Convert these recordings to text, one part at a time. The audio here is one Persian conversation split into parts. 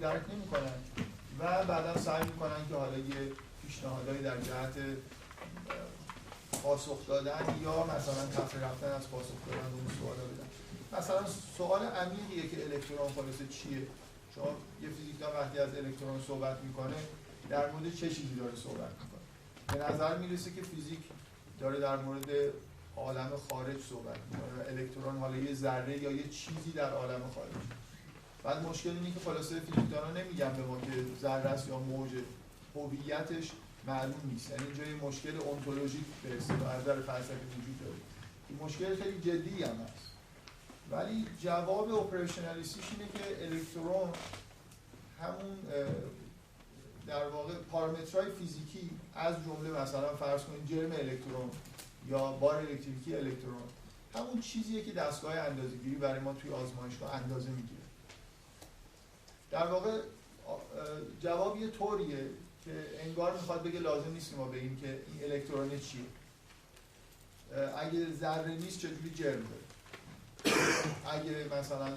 درک نمی‌کنن و بعدا سعی می‌کنن که حالا یه پیشنهادایی در جهت پاسخ دادن یا مثلا تفسیر رفتن از پاسخ دادن به اون سوالا بدن. مثلا سوال عمیقیه که الکترون خلاصه چیه؟ شما یه فیزیکدان وقتی از الکترون صحبت می‌کنه در مورد چه چیزی داره صحبت می‌کنه؟ به نظر میرسه که فیزیک داره در مورد عالم خارج صحبت می‌کنه. الکترون حالا یه ذره یا یه چیزی در عالم خارج. بعد مشکل اینه که خلاصه فیزیکدان‌ها نمیگن به ما که ذره است یا موج، هویتش معلوم نیست. یعنی اینجا یه مشکل ontologic به اصطلاح از نظر فلسفی وجود داره. این مشکل خیلی جدی هم هست. ولی جواب اپریشنالیستیش اینه که الکترون همون در واقع پارامترهای فیزیکی از جمله مثلا فرض کنید جرم الکترون یا بار الکتریکی الکترون همون چیزیه که دستگاه اندازه‌گیری برای ما توی آزمایشگاه اندازه میگیره. در واقع جواب یه طوریه که انگار میخواد بگه لازم نیست ما بگیم که این الکترون چیه. اگه ذره نیست چجوری جرم داره؟ اگه مثلا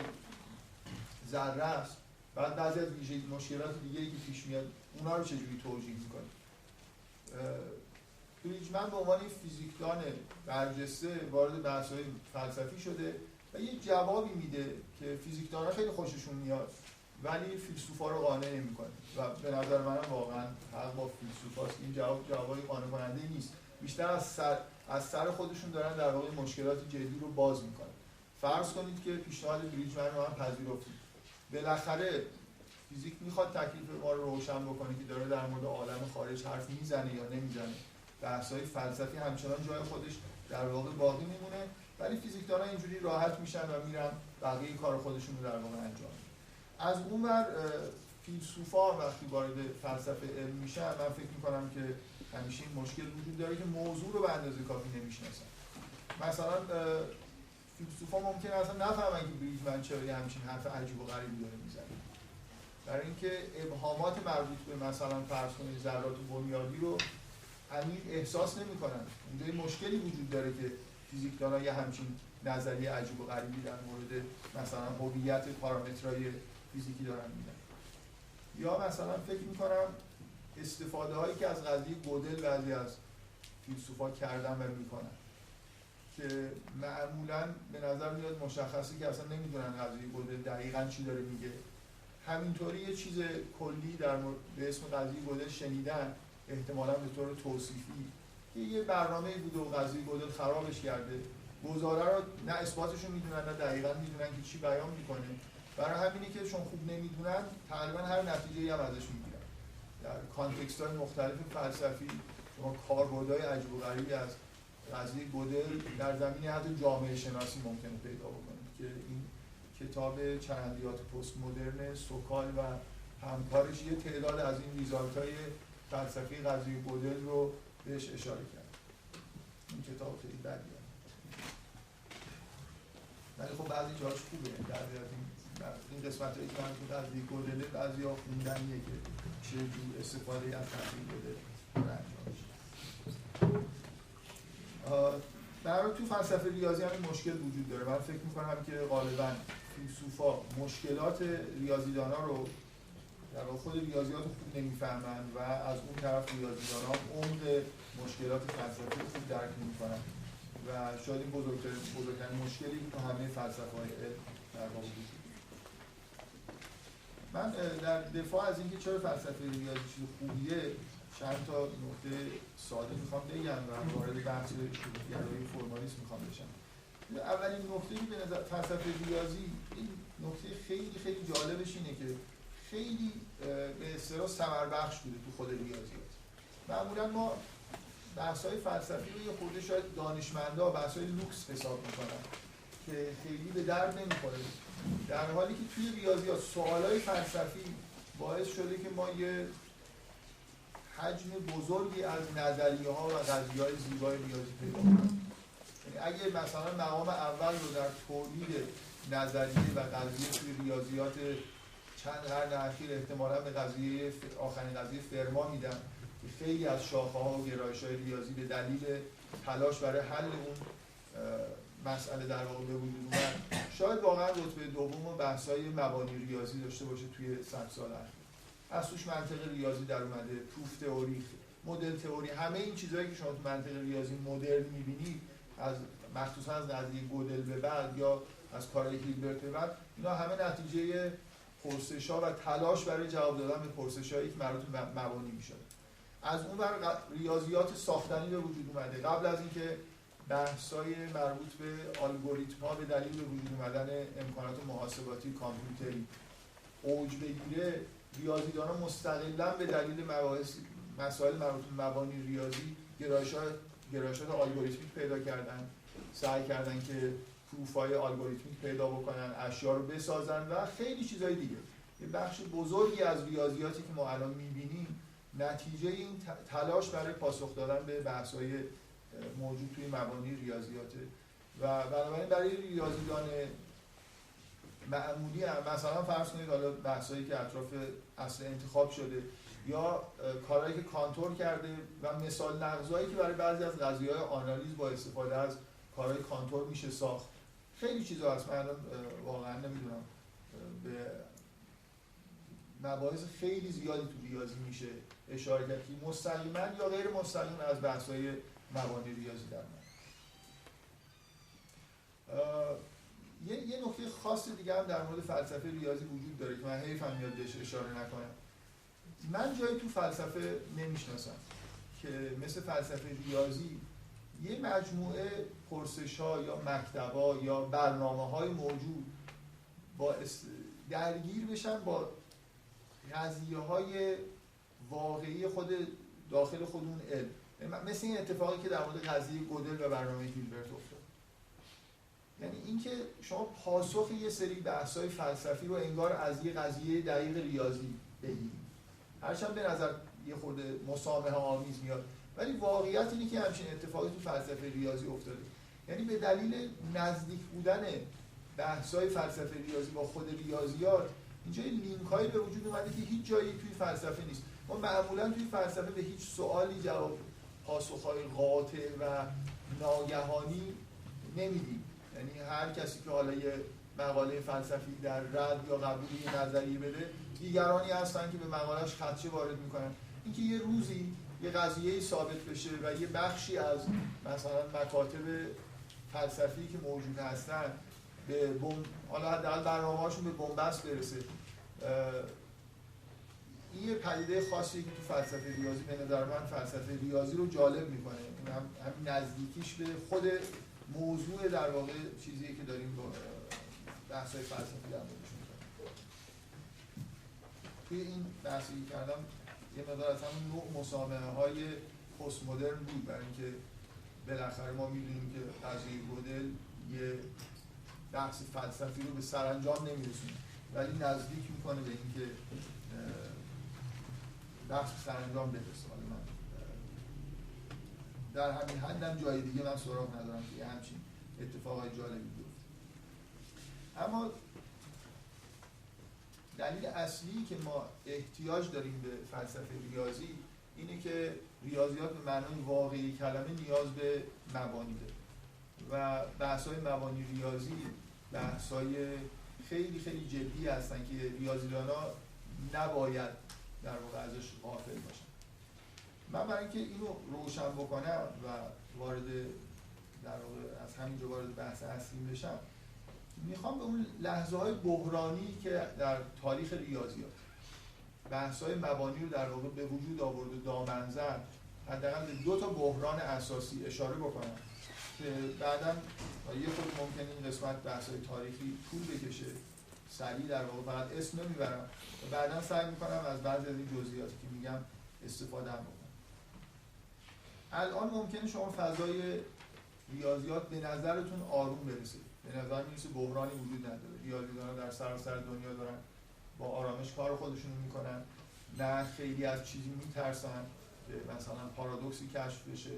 ذره است بعد بعضی از مشکلات دیگه‌ای که پیش میاد اونا رو چجوری توجیه میکنه؟ بریجمن به عنوان فیزیکدان برجسته وارد بحث‌های فلسفی شده و یه جوابی میده که فیزیکدان‌ها خیلی خوششون میاد ولی فیلسوفا رو قانع نمی‌کنه و به نظر من واقعا حق با فیلسوفاست. این جوابی قانع کننده نیست. بیشتر از سر خودشون دارن در واقع مشکلات جدی رو باز می‌کنن. فرض کنید که پیشنهاد بریجمن رو هم پذیرفتید. بالاخره فیزیک میخواد تکلیف ما رو روشن بکنه که داره در مورد عالم خارج حرف میزنه یا نمیزنه. بحث‌های فلسفی همچنان جای خودش در واقع باقی میمونه ولی فیزیکدان‌ها اینجوری راحت میشن و میرن بقیه کار خودشون رو در واقع انجام میدن. از اونور فیلسوفا وقتی وارد فلسفه علم میشن من فکر میکنم که همیشه این مشکل وجود داره که موضوع رو به اندازه کافی نمیشناسن. مثلا فیلسوفا ممکنه اصلا نفهمن که بریجمن چرا یه همچین حرف عجیب و غریبی داره میزنه. برای اینکه ابهامات مربوط به مثلا فرض کنید ذرات بنیادی رو عمیق احساس نمی‌کنن. اونجا یه مشکلی وجود داره که فیزیکدان‌ها یه همچین نظریه عجیب و غریبی در مورد مثلا هویت پارامترهای فیزیکی دارن میدن. یا مثلا فکر می‌کنم استفاده هایی که از قضیه گودل بعضی از فیلسوفا کردن و میکنن که معمولاً به نظر میاد مشخصه که اصلا نمیدونن قضیه گودل دقیقاً چی داره میگه. همینطوری یه چیز کلی در به اسم قضیه گودل شنیدن احتمالاً به طور توصیفی که یه برنامه‌ای بوده و قضیه گودل خرابش کرده. گزاره رو نه اثباتشو میدونن نه دقیقاً میدونن که چی بیان میکنه. برای همینه که چون خوب نمیدونن تقریباً هر نتیجه‌ای هم ازش میگیرن. در کانتکست‌های مختلف فلسفی شما کاربردهای عجیب و غریبی از قضیه گودل در زمینه حتی جامعه شناسی ممکنه پیدا بکنید که این کتاب چرندیات پست مدرن سوکال و همکارش یه تعداد از این ریزالت‌های فلسفی قضیه گودل رو بهش اشاره کرد. این کتاب خیلی بدیه. ولی خب بعضی جاش خوبه. بعضی از این قسمت‌هایی که من قضیه گودل بعضی‌ها خوندنیه که چجور استفاده از قضیه گودل انجام میشه. برای تو فلسفه ریاضی هم این مشکل وجود داره. من فکر می‌کنم که غالباً فیلسوفا مشکلات ریاضیدان‌ها رو در واقع خود ریاضیات رو خوب نمی‌فهمن و از اون طرف ریاضیدان‌ها عمق مشکلات فلسفی رو خوب درک نمی‌کنن و شاید این بزرگترین مشکلی که تو همه فلسفه‌های علم در واقع وجود داره. من در دفاع از اینکه چرا فلسفه ریاضی چیز خوبیه چند تا نکته ساده میخوام بگم و وارد بحث گرایی فرمالیسم میخوام بشم. اولین نکته‌ای به نظر فلسفه ریاضی این نکته خیلی خیلی جالبش اینه که خیلی به اصطلاح ثمربخش بوده تو خود ریاضیات. معمولا ما بحث‌های فلسفی رو یه خورده شاید دانشمندا بحث‌های لوکس حساب میکنن که خیلی به درد نمیخوره، در حالی که توی ریاضیات سوالای فلسفی باعث شده که ما یه حجم بزرگی از نظریه‌ها و قضیه‌های زیبای ریاضی پیدا کنیم. یعنی اگه مثلا مقام اول رو در تولید نظریه و قضیه توی ریاضیات چند قرن اخیر احتمالاً به قضیه آخرین قضیه فرما میدن که خیلی از شاخه‌ها و گرایش‌های ریاضی به دلیل تلاش برای حل اون مسئله در واقع به وجود اومد شاید واقعا رتبه دوم و بحث‌های مبانی ریاضی داشته باشه توی 100 سال اخیر. از توش منطق ریاضی در اومده، پروف تئوری، مدل تئوری، همه این چیزهایی که شما تو منطق ریاضی مدرن می‌بینید، از مخصوصا از قضیه گودل به بعد یا از کارهای هیلبرت به بعد، اینا همه نتیجه پرسش‌ها و تلاش برای جواب دادن به پرسش‌هایی که مربوط به مبانی می‌شد. از اون ور ریاضیات ساختنی به وجود اومده. قبل از اینکه بحث‌های مربوط به الگوریتم‌ها به دلیل به وجود اومدن امکانات محاسباتی کامپیوتری اوج بگیره، ریاضیدانان مستقلاً به دلیل مسائل مربوط به مبانی ریاضی گرایشات الگوریتمیک پیدا کردن، سعی کردن که پروف‌های الگوریتمیک پیدا بکنن، اشیا رو بسازن و خیلی چیزهای دیگه. یه بخش بزرگی از ریاضیاتی که ما الان می‌بینیم نتیجه این تلاش برای پاسخ دادن به بحث‌های موجود توی مبانی ریاضیاته و بنابراین برای ریاضیدان معمولی هم مثلا فرض کنید حالا بحثایی که اطراف اصل انتخاب شده یا کارهایی که کانتور کرده و مثال نقضایی که برای بعضی از قضیه‌های آنالیز با استفاده از کارهای کانتور میشه ساخت. خیلی چیزا هست. من واقعا نمیدونم، به مباحث خیلی زیادی تو ریاضی میشه اشاره کرد که مستقیما یا غیر مستقیم از بحث‌های مبانی ریاضی در میاد. یه نکته خاص دیگه هم در مورد فلسفه ریاضی وجود داره که من حیفم میاد بهش اشاره نکنم. من جایی تو فلسفه نمیشناسم که مثل فلسفه ریاضی یه مجموعه پرسش‌ها یا مکتب‌ها یا برنامه‌های موجود با درگیر بشن با قضیه‌های واقعی خود داخل خود اون علم، مثل این اتفاقی که در مورد قضیه گودل و برنامه هیلبرت افتاد. یعنی اینکه شما پاسخ یه سری بحث‌های فلسفی رو انگار از یه قضیه دقیق ریاضی بگیرید، هرچند به نظر یه خورده مسامحه آمیز میاد، ولی واقعیت اینه که همچین اتفاقی تو فلسفه ریاضی افتاده. یعنی به دلیل نزدیک بودن بحث‌های فلسفه ریاضی با خود ریاضیات اینجا لینک‌هایی به وجود اومده که هیچ جایی توی فلسفه نیست. ما معمولاً توی فلسفه به هیچ سوالی جواب پاسخ‌های قاطع و ناگهانی نمیدیم. یعنی هر کسی که حالا یه مقاله فلسفی در رد یا قبول یه نظریه بده، دیگرانی هستن که به مقاله‌اش خدشه وارد میکنن. اینکه یه روزی یه قضیه‌ای ثابت بشه و یه بخشی از مثلا مکاتب فلسفی که موجود هستن به حالا حداقل برنامه‌هاشون به بنبست برسه، این یه پدیده خاصی که تو فلسفه ریاضی به نظر من فلسفه ریاضی رو جالب میکنه. هم نزدیکیش به خود موضوع در واقع چیزی که داریم با بحث‌های فلسفی در موردش می‌کنیم. توی این بحثی کردم یه مقدار از همون نوع مسامحه‌های پست مدرن بود، برای اینکه بالاخره ما می‌دونیم که قضیه گودل یه بحث فلسفی رو به سرانجام نمی‌رسونه، ولی نزدیک می‌کنه به اینکه بحث سرانجام برسه. حالا من در همین حدم جای دیگه من سراغ ندارم که همچین اتفاقای جالبی بیفته. اما دلیل اصلی که ما احتیاج داریم به فلسفه ریاضی اینه که ریاضیات به معنای واقعی کلمه نیاز به مبانی داره و بحث‌های مبانی ریاضی بحث‌های خیلی خیلی جدی هستن که ریاضیدان‌ها نباید در واقع ازش غافل باشن. من برای اینکه اینو روشن بکنم و وارد در واقع از همینجا وارد بحث اصلی بشم، میخوام به اون لحظه‌های بحرانی که در تاریخ ریاضیات بحث‌های مبانی رو در واقع به وجود آورد و دامن زد، حداقل به دو تا بحران اساسی اشاره بکنم که بعداً یه خود ممکنه این قسمت بحث‌های تاریخی طول بکشه، سریع در واقع فقط اسم نمیبرم و بعداً سعی میکنم از بعضی از این جزئیاتی که میگم استفاده هم بکنم. الان ممکنه شما فضای ریاضیات به نظرتون آروم برسه، به نظر میرسه بحرانی وجود نداره، ریاضیدان‌ها در سراسر دنیا دارن با آرامش کار خودشون میکنن، نه خیلی از چیزی میترسن که مثلا پارادوکسی کشف بشه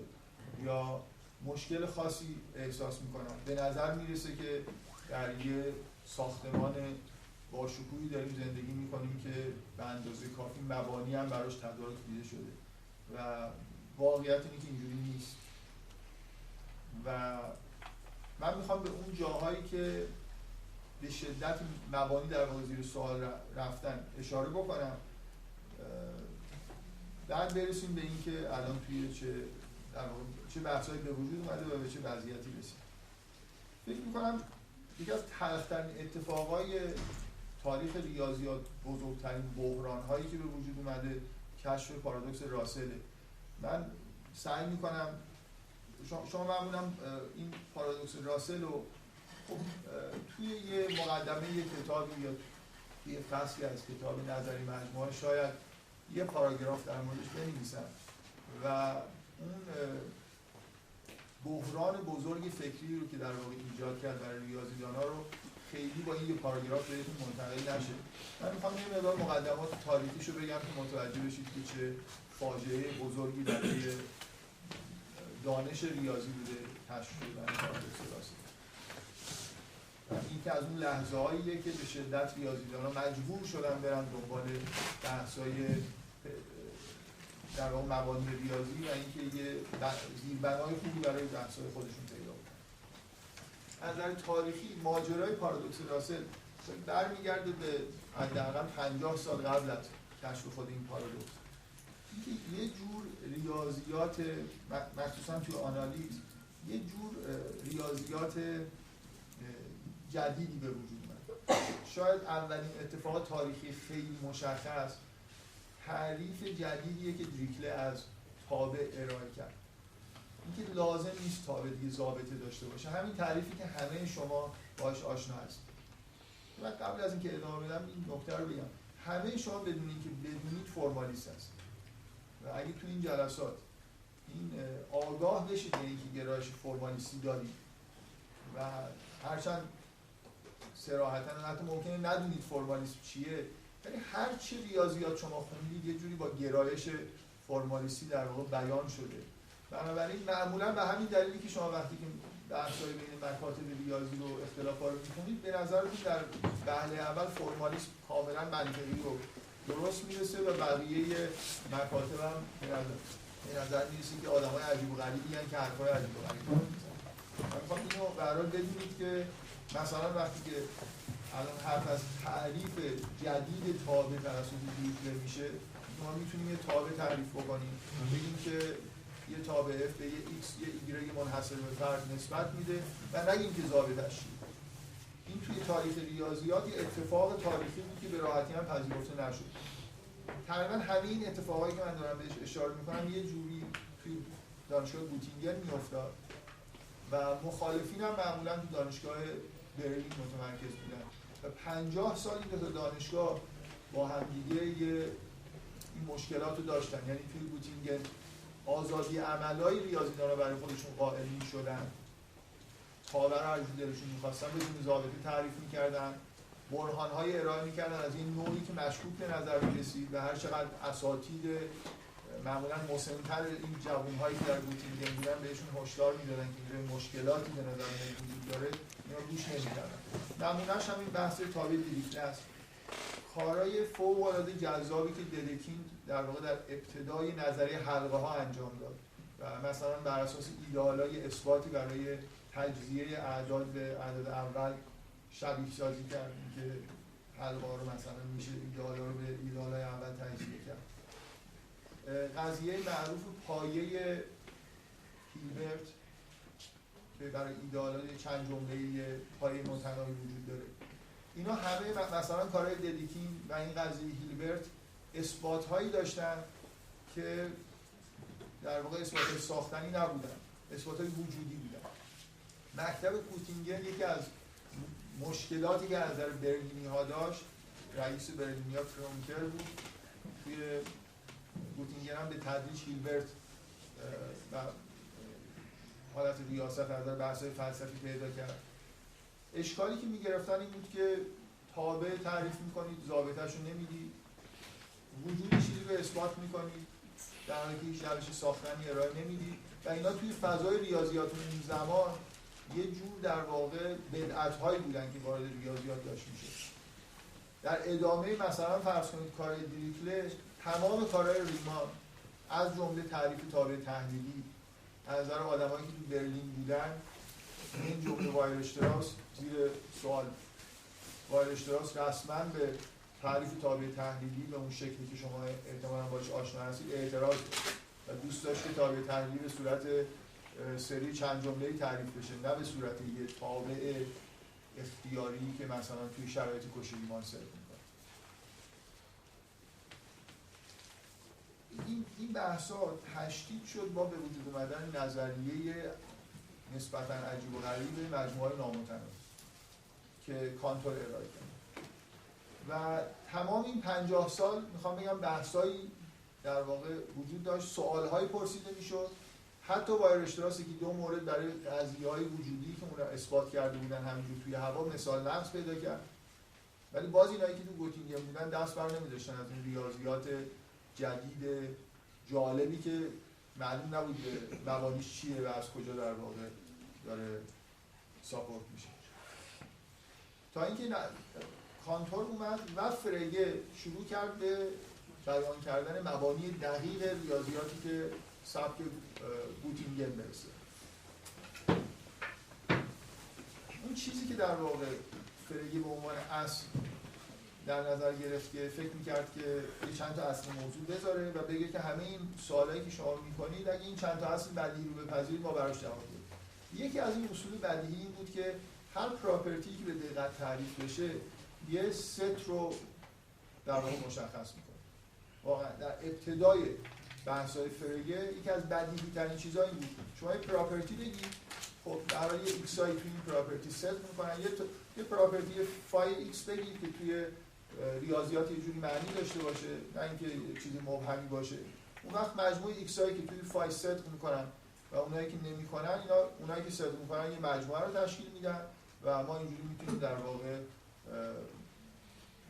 یا مشکل خاصی احساس میکنن. به نظر میرسه که در یه ساختمان با شکوهی داریم زندگی میکنیم که به اندازه کافی مبانی هم براش تدارک دیده شده و واقعیت اینه که اینجوری نیست. و من میخوام به اون جاهایی که به شدت مبانی در واقع زیر سوال رفتن اشاره بکنم، بعد برسیم به این که الان توی چه بحثایی به وجود اومده و به چه وضعیتی رسید. فکر می‌کنم یکی از تلخ‌ترین اتفاقای تاریخ ریاضیات، بزرگترین بحران‌هایی که به وجود اومده کشف پارادوکس راسله. من سعی می‌کنم شما معمولاً این پارادوکس راسل رو خب توی یه مقدمه یه کتابی یا یه فصلی از کتاب نظری مجموعه شاید یه پاراگراف در موردش بنویسم و اون بحران بزرگ فکری رو که در واقع ایجاد کرد برای ریاضیدان‌ها رو خیلی با این یه پاراگراف بهتون منتقل نشه. من میخوام یه مقدار مقدمات تاریخیشو بگم که متوجه بشید که چه فاجعه بزرگی برای دانش ریاضی بوده کشف شدن پارادوکس راسل. این که از اون لحظه‌هاییه که به شدت ریاضیدان‌ها مجبور شدن برن دنبال بحث‌های در واقع مبانی ریاضی و اینکه یه زیربنای خوبی برای بحث‌های خودشون پیدا کنن. از نظر تاریخی ماجرای پارادوکس راسل برمیگرده به حداقل 50 سال قبل از کشف خود این پارادوکس. اینکه یه جور ریاضیات مخصوصا توی آنالیز یه جور ریاضیات جدیدی به وجود اومد. شاید اولین اتفاق تاریخی خیلی مشخص تعریف جدیدیه که دریکله از تابع ارائه کرد. اینکه لازم نیست تابع دیگه ضابطه داشته باشه، همین تعریفی که همه شما باهاش آشنا هستید. من قبل از اینکه ادامه بدم این نکته رو بگم، همه شما بدون اینکه بدونید فرمالیست هستید و اگه تو این جلسات این آگاه بشید به اینکه گرایش فرمالیستی دارید و هرچند صراحتاً حتی ممکنه ندونید فرمالیسم چیه، یعنی هر چی ریاضیات شما خوندید یه جوری با گرایش فرمالیستی در واقع بیان شده. بنابراین معمولاً به همین دلیلی که شما وقتی که بحث‌های بین مکاتب ریاضی رو اختلافا رو می‌خونید به نظرتون در وهله اول فرمالیسم کاملاً منطقی رو درست میرسه و بقیه مکاتب هم به نظر میرسه که آدم‌های عجیب و غریبی هستن که حرفای عجیب و غریبی می‌زنن. من می‌خوام اینو قرار بدونید که مثلا وقتی که الان حرف از تعریف جدید تابع توسط دریکله میشه، ما میتونیم یه تابع تعریف بکنیم، بگیم که یه تابع f به یه x یه y منحصر به فرد نسبت میده و نگیم که ضابطش چیه. این توی تاریخ ریاضیات یه اتفاق تاریخی بود که به راحتی هم پذیرفته نشد. تقریبا همه این اتفاقایی که من دارم بهش اشاره میکنم یه جوری توی دانشگاه گوتینگن میافتاد و مخالفین هم معمولا تو دانشگاه برلین متمرکز بودن و 50 سال این دو تا دانشگاه با هم دیگه این مشکلات رو داشتن. یعنی توی گوتینگن آزادی عملای ریاضی‌دانا برای خودشون قائل می‌شدن، تابع رو هر جور دلشون می‌خواستن بدون ضابطه تعریف می‌کردن، برهان‌های ارائه می‌کردن از این نوعی که مشکوک به نظر می‌رسید و هر چقدر اساتید معمولاً مسن‌تر این جوان‌هایی که در گوتینگن بودن بهشون هشدار می‌دادن که این مشکلاتی به نظر وجود داره، اینا گوش نمی‌کردن. نمونه‌اش همین بحث تابع دریکله است. کارهای فوق‌العاده جذابی که ددکین در واقع در ابتدای نظریه حلقه‌ها انجام داد و مثلا بر اساس ایدئالای اثباتی برای تجزیه اعداد به اعداد اول شبیه سازی کرد که حلقه‌ها رو مثلا میشه ایدئالا رو به ایدئالای اول تجزیه کرد. قضیه معروف پایه هیلبرت که برای ایدئالای چند جمله‌ای پایه متناهی وجود داره، اینا همه مثلا کارهای ددکین و این قضیه هیلبرت اثبات‌هایی داشتن که در واقع اثبات‌های ساختنی نبودن، اثبات‌های وجودی بودن. مکتب گوتینگن یکی از مشکلاتی که از نظر برلینی‌ها داشت، رئیس برلینی‌ها کرونکر بود. توی گوتینگن هم به تدریج هیلبرت و حالت ریاست از نظر بحث‌های فلسفی پیدا کرد. اشکالی که می‌گرفتن این بود که تابع تعریف می‌کنید، ضابطه‌شو نمیدید، وجود چیزی رو اثبات می‌کنید، در حالی که هیچ روش ساختنی ارائه نمیدید و اینا توی فضای ریاضیات اون زمان یه جور در واقع بدعت‌هایی بودن که وارد ریاضیات داشت میشه. در ادامه مثلا فرض کنید کار دریکله، تمام کارهای ریمان از جمله تعریف تابع تحلیلی از نظر آدمایی که تو برلین بودن، این جمله وایرشتراس زیر سوال. وایرشتراس رسما به تعریف تابع تحلیلی به اون شکلی که شما احتمالاً باهاش آشنا هستید اعتراض کرد و دوست داشت که تابع تحلیلی به صورت سری چند جمله‌ای تعریف بشه، نه به صورت یه تابع اختیاری که مثلا توی شرایط کوشیریمان صرف می‌کنه. این بحث‌ها تشدید شد با به وجود اومدن نظریه نسبتاً عجیب و غریب مجموعه نامتناهی که کانتور ارائه کرد و تمام این 50 سال میخوام بگم بحثایی در واقع وجود داشت، سوال‌هایی پرسیده میشد. حتی وایرشتراسی که دو مورد برای قضیه‌های وجودی که اون را اثبات کرده بودن همینجور توی هوا مثال نقص پیدا کرد، ولی باز اینایی که تو گوتینگن بودن دست بر نمی‌داشتن از این ریاضیات جدید جالبی که معلوم نبود مبانیش چیه و از کجا در واقع داره ساپورت میشه. تا اینکه کانتور اومد و فرگه شروع کرد به بیان کردن مبانی دقیق ریاضیاتی که سبک گوتینگن برسه. اون چیزی که در واقع فرگه به عنوان اصل در نظر گرفت که فکر میکرد که یه چند تا اصل موضوع بذاره و بگه که همه این سوالایی که شما میکنید اگه این چند تا اصل بدیهی رو بپذیرید ما براش جواب بدیم. یکی از این اصول بدیهی این بود که هر پراپرتی که به دقت تعریف بشه یه ست رو در واقع مشخص میکنه. واقعا در ابتدای بحث‌های فرگه یکی از بدیهی ترین چیزایی بود شما یه پراپرتی بگید، خب برای یه ایکسای توی این پراپرتی ست میکنن، یه پراپرتی فای ایکس بگید که توی ریاضیات یه جوری معنی داشته باشه، نه اینکه یه چیزی مبهمی باشه. اون وقت مجموعه ایکسایی که توی فای ست میکنن و اونایی که نمیکنن، اونایی که ست میکنن یه مجموعه رو تشکیل میدن و ما اینجوری میتونیم در واقع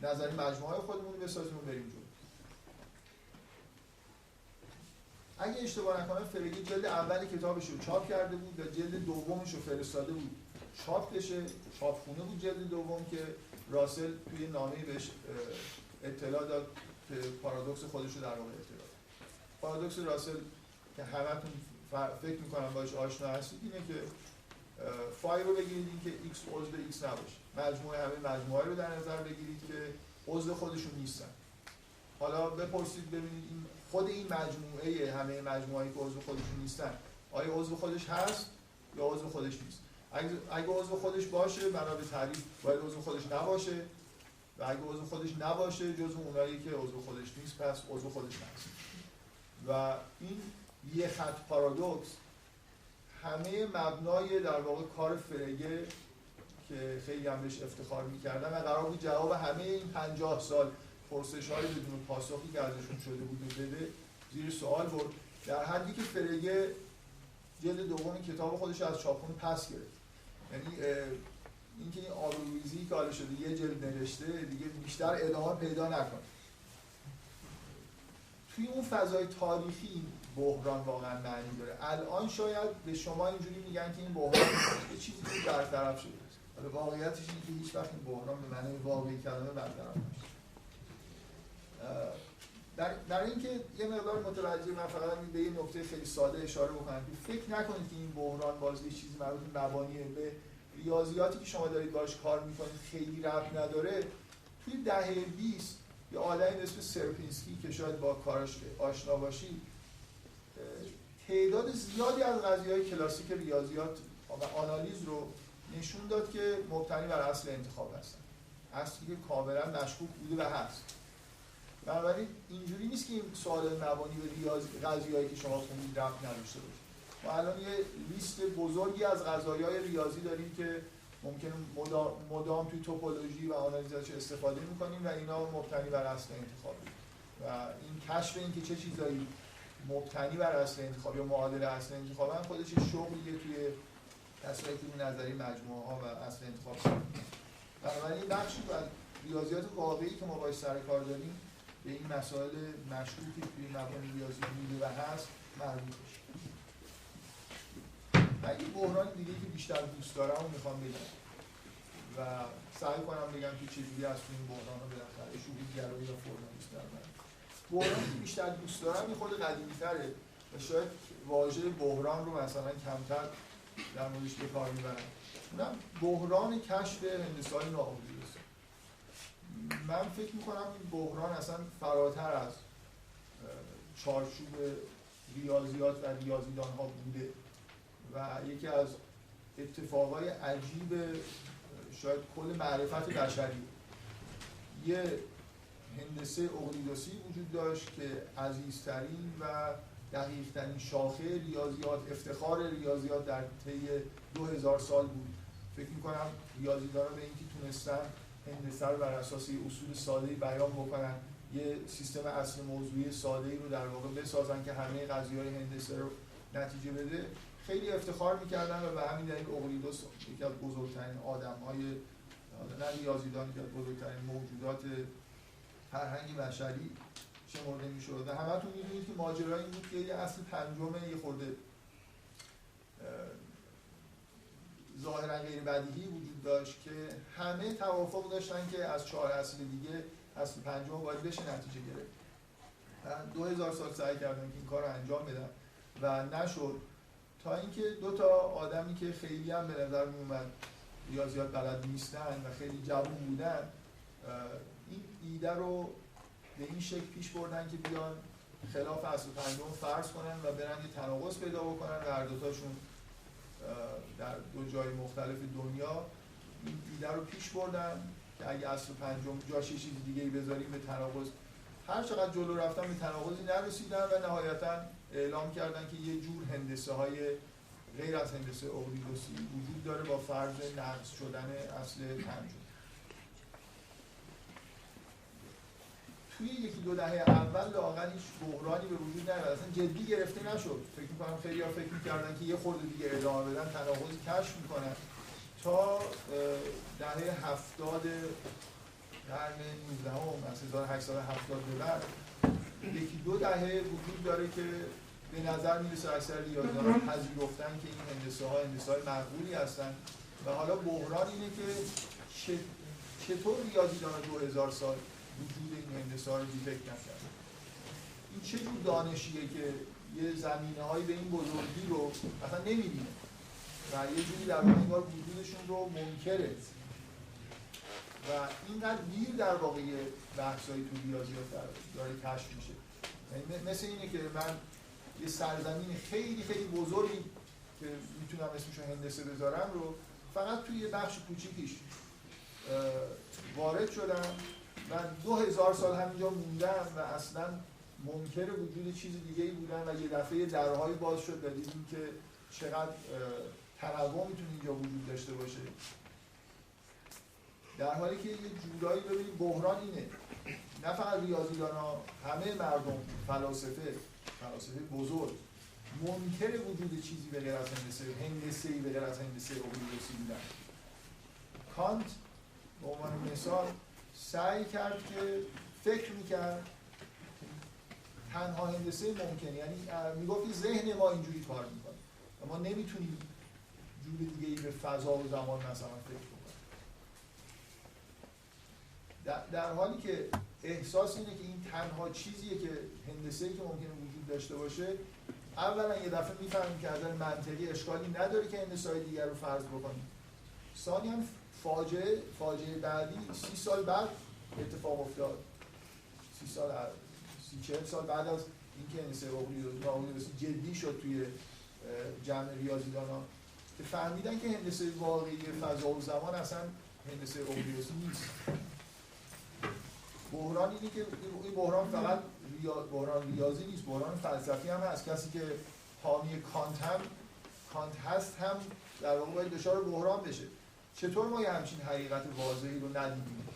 نظری مجموعه خودمون رو بسازیم و بریم جلو. اگه اشتباه نکنم فرگه جلد اولی کتابش رو چاپ کرده بود و جلد دومش رو فرستاده بود چاپ بشه، چاپخونه بود جلد دوم که راسل توی نامه‌ای بهش اطلاع داد که پارادوکس خودش رو در واقع اطلاع داد. پارادوکس راسل که همتون فکر می‌کنم باهاش آشنا هستید اینه که فای رو بگیرید این که x عضو x نباشه، مجموعه همه مجموعه رو در نظر بگیرید که عضو خودشون نیستن. حالا بپرسید ببینید این خود این مجموعه همه مجموعه‌ای که عضو خودشون نیستن آیا عضو خودش هست یا عضو خودش نیست؟ اگه عضو خودش باشه بنا به تعریف باید عضو خودش نباشه و اگه عضو خودش نباشه جزو اونایی که عضو خودش نیست پس عضو خودش هست. و این یه خط پارادوکس همه مبنای در واقع کار فرگه که خیلی هم بهش افتخار می‌کردن و قرار بود جواب همه این 50 سال پرسش‌های بدون پاسخی که ازشون شده بود بده زیر سوال برد، در حدی که فرگه جلد دوم کتاب خودش از چاپخونه پس گرفت. یعنی اینکه این آبروریزی که حالا شده یه جلد نوشته دیگه بیشتر ادامه پیدا نکنه. توی اون فضای تاریخی این بحران واقعا معنی داره. الان شاید به شما اینجوری میگن که این بحران یه چیزی که برطرف شده. حالا واقعیتش اینه که هیچ وقت این بحران به معنی واقعی کلمه برطرف نمیشه. در اینکه یه مقدار متوجه من فقط به یه نکته خیلی ساده اشاره بکنم که فکر نکنید که این بحران باز یه چیزی مربوط به مبانی به ریاضیاتی که شما دارید باهاش کار میکنید خیلی ربط نداره. توی دهه 20 یه آدمی مثل سرپینسکی که شاید با کارش آشنا باشید تعداد زیادی از قضیه‌های کلاسیک ریاضیات و آنالیز رو نشون داد که مبتنی بر اصل انتخاب هستن، اصلی که کاملا مشکوک بوده و هست. بنابراین اینجوری نیست که این سوال مبانی به قضیه‌ای که شما خوندید ربط نداشته باشه. ما الان یه لیست بزرگی از قضایای ریاضی داریم که ممکنه مدام توی توپولوژی و آنالیزش استفاده می‌کنیم و اینا مبتنی بر اصل انتخابی و این کشف این که چه چیزایی مبتنی بر اصل انتخاب یا معادل اصل انتخاب هم خودش شغلیه توی تسلیت نظری مجموعه‌ها و اصل انتخاب. بنابراین بخشی از ریاضیات واقعی که ما باهاش سر کار داریم به این مسائل مشکوکی توی مبانی ریاضی بوده و هست مربوط میشه. من این بحران دیگه که بیشتر دوست دارم و میخوام بگم و سعی کنم بگم که چجوری از این بحران رو بالاخره شهودگرایی یا فرمالیسم در من. بحرانی که بیشتر دوست دارم این خود قدیمی‌تره و شاید واژه بحران رو مثلا کمتر در موردش به کار میبرم. اونم بحران کشف هندسه‌های ناقابلی است. من فکر میکنم این بحران اصلا فراتر از چارچوب ریاضیات و ریاضیدان ها بوده و یکی از اتفاقای عجیب شاید کل معرفت بشری. یه هندسه اقلیدوسی وجود داشت که عزیزترین و دقیقترین شاخه ریاضیات، افتخار ریاضیات در طی 2000 سال بود. فکر میکنم ریاضیدان‌ها به اینکه تونستن هندسه رو بر اساس اصول ساده‌ای بیان بکنن، یه سیستم اصل موضوعی ساده‌ای رو در واقع بسازن که همه قضیه‌های هندسه رو نتیجه بده، خیلی افتخار میکردن و به همین دلیل اقلیدوس یکی از بزرگترین آدم‌های نه ریاضیدان، که از بزرگترین موجودات فرهنگ بشری شمرده میشد. و همتون میدونید که ماجرا این بود که یه اصل پنجم یه خورده ظاهرا غیر بدیهی وجود داشت که همه توافق داشتن که از 4 اصل دیگه اصل پنجم باید بشه نتیجه گرفت. 2000 سال سعی کردن که این کار رو انجام بدن و نشد، تا اینکه 2 تا آدمی که خیلی هم به نظر میومد ریاضیات بلد نیستن و خیلی جوان بودن این ایده رو به این شکل پیش بردن که بیان خلاف اصل پنجم فرض کنن و برن یه تناقض پیدا بکنن و هر دوتاشون در 2 جای مختلف دنیا این ایده رو پیش بردن که اگه اصل پنجم جاش یه چیز دیگه‌ای بذاریم به تناقض، هر چقدر جلو رفتن به تناقضی نرسیدن و نهایتاً اعلام کردن که یه جور هندسه های غیر از هندسه اقلیدوسی وجود داره با فرض نقض شدن اصل پنجم. توی 1-2 دهه اول لااقل هیچ بحرانی به وجود نیامد، اصلا جدی گرفته نشد. فکر می‌کنم خیلی‌ها فکر می‌کردن که یه خورده دیگه ادامه بدن تناقض کشف می‌کنن تا دهه 70 قرن 19 از 1870 به بعد 1-2 دهه وجود داره که به نظر میرسه اکثر ریاضیدانان پذیرفتن که این هندسه‌های معقولی هستن و حالا بحران اینه که چطور ریاضیدان 2000 سال وجود این هندسه‌ها رو دیتکت نکردن. این چه جور دانشیه که یه زمینه‌هایی به این بزرگی رو مثلا نمی‌بینه و یه جوری در واقع انگار وجودشون رو منکره و اینقدر دیر در واقع بحثایی تو ریاضیات داره کشف میشه. یعنی مثل اینه که من یه سرزمین خیلی خیلی بزرگی که میتونم اسمشو هندسه بذارم رو فقط توی یه بخش کوچیکیش وارد شدم و 2000 سال همینجا موندم و اصلا منکر وجود چیز دیگه‌ای بودن و یه دفعه درهای باز شد و دیدیم که چقدر تنوع میتونه اینجا وجود داشته باشه. در حالی که یه جورایی ببینید بحران اینه، نه فقط ریاضیدان‌ها، همه مردم، فلاسفه بزرگ منکر وجود چیزی به غیر از هندسه‌ای به غیر از هندسه اقلیدوسی بودن. کانت به عنوان مثال سعی کرد که فکر میکرد تنها هندسه ممکنه، یعنی میگفت که ذهن ما اینجوری کار میکنه و ما نمیتونیم جور دیگه‌ای به فضا و زمان مثلا فکر بکنیم. در حالی که احساس اینه که این تنها چیزیه که هندسه‌ای که ممکنه وجود داشته باشه، اولا یه دفعه میفهمیم که از نظر منطقی اشکالی نداره که هندسه‌های دیگر رو فرض بکنیم. ثانیاً فاجعه بعدی 30 سال بعد اتفاق افتاد. 30-40 سال بعد از اینکه هندسه اقلیدوسی جدی شد توی جمع ریاضیدان‌ها که فهمیدن که هندسه واقعی فضا و زمان اصلا هندسه اقلیدوسی نیست. بحران اینه که این بحران فقط بحران ریاضی نیست، بحران فلسفی هم هست. کسی که حامی کانت هست هم در واقع باید دچار بحران بشه. چطور ما یه همچین حقیقت واضحی رو ندیدیم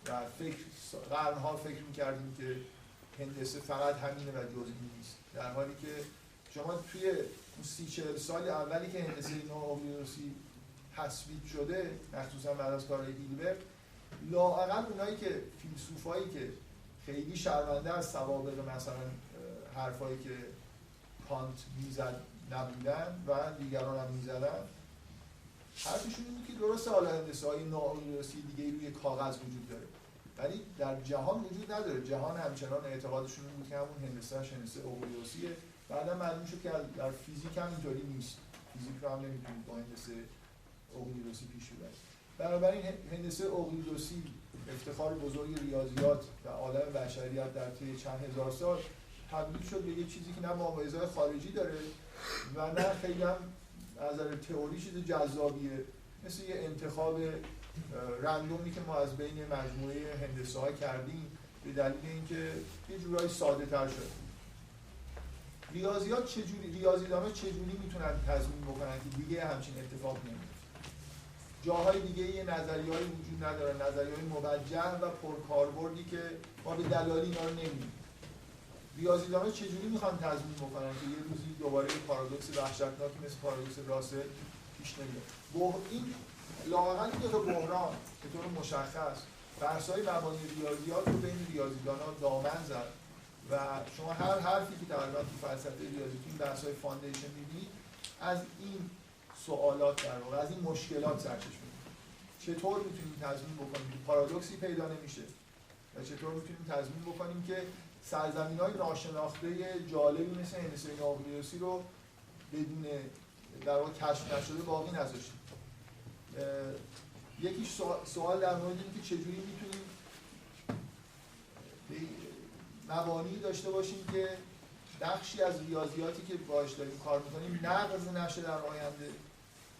و قرنها فکر می‌کردیم که هندسه فقط همینه و جز این نیست، در حالی که شما توی 30-40 سال اولی که هندسه اقلیدوسی تثبیت شده، مخصوصا بعد از کارهای هیلبرت، لااقل اونایی که فیلسوفایی که خیلی شرمنده از سوابق مثلا حرفایی که کانت میزد نبودن و دیگران هم میزدن، حرفشون اینه که درسته حالا هندسه‌های نااقلیدوسی دیگه روی کاغذ وجود داره ولی در جهان وجود نداره. جهان همچنان اعتقادشون این بود که همون هندسه اقلیدوسیه. بعدا معلوم شد که در فیزیک هم اینطوری نیست. فیزیک رو هم نمیتونید با هندسه اقلیدوسی پیش ببرید. بنابراین هندسه اقلیدوسی، افتخار بزرگ ریاضیات و عالم بشریت در طی چند هزار سال تبدیل شد به یه چیزی که نه ممیزهای خارجی داره و نه خیلی هم از نظر تئوری چیز جذابیه، مثل یه انتخاب رندومی که ما از بین مجموعه هندسه ها کردیم به دلیل اینکه یه جورایی ساده تر شد. ریاضیدان‌ها چجوری میتونن تضمین بکنن که دیگه همچین اتفاق نمیفته؟ جاهای دیگه یه نظریه‌ای وجود نداره، نظریه‌های موجه و پرکاربردی که ما به دلالی اینا رو نمی‌بینیم. ریاضیدان‌ها چجوری میخوان تضمین بکنن که یه روزی دوباره یه پارادوکس وحشتناکی مثل پارادوکس راسل پیش نمیاد؟ این لااقل دو تا بحران به طور مشخص بحث‌های مبانی ریاضیات رو بین ریاضیدان‌ها دامن زد و شما هر حرفی که تقریبا تو فلسفه ریاضی تو این بحث‌های فاندیشن می‌بینید از این سوالات در واقع از این مشکلات سرچشمه می‌گیره. چطور می‌تونیم تضمین بکنیم که پارادوکسی پیدا نمیشه و چطور می‌تونیم تضمین بکنیم که سرزمین‌های ناشناخته جالبی مثل هندسه اقلیدوسی رو بدون در واقع کشف نشده باقی نذاشتیم. یکیش سوال در مورد اینه که چجوری می‌تونیم مبانی داشته باشیم که بخشی از ریاضیاتی که باهاش داریم کار می‌کنیم نقض نشه در آینده،